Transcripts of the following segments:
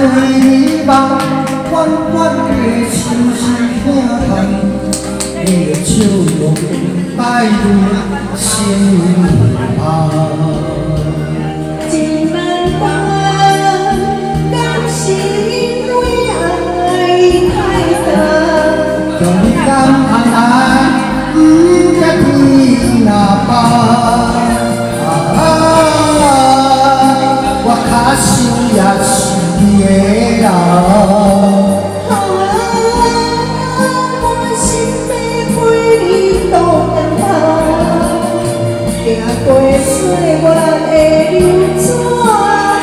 为你梦，远远的心是疼痛，你的笑容带入心房。真难分，敢是因为爱太深？让你甘爱，不甲天那放。 我较想也是你的人，我心要陪你渡江头，行过岁月的流转，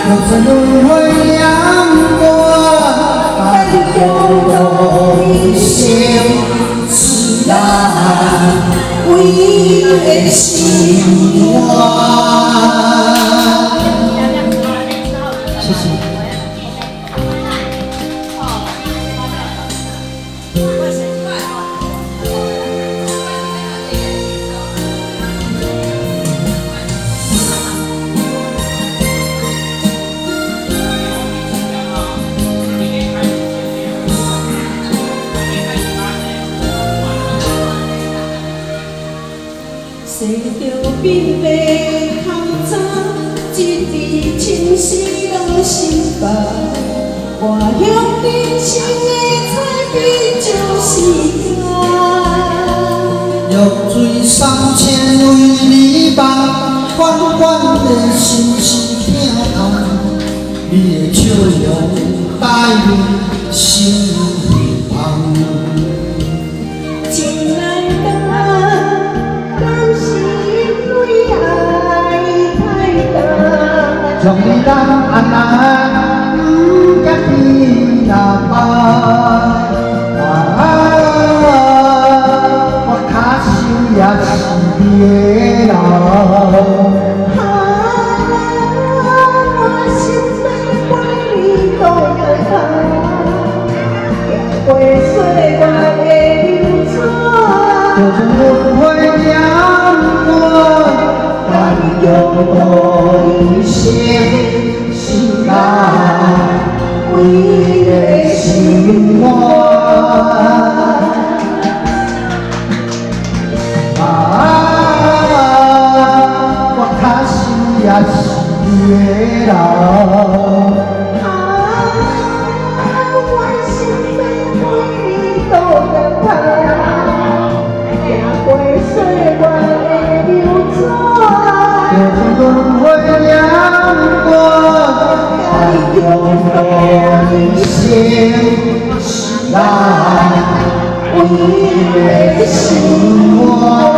就算轮回阳光，但有我一生是咱唯一的心愿。 谢谢。洗着鬓白头早，一字清晰拢心房。我向人生的彩笔就是玉水三千为你梦，远远的心是疼痛，你的笑容带入心房。情难断，敢是因为爱太重？将你人安安，不甲天那放。我较想也是你的人。我心要陪你渡江头，行过岁月的流转。就算轮回阳光，但有我一生是咱唯一的心愿。我较想也是你的人。我心要陪你渡江头，行过岁月的流转。就算轮回阳光，但有我一生是咱唯一的心愿。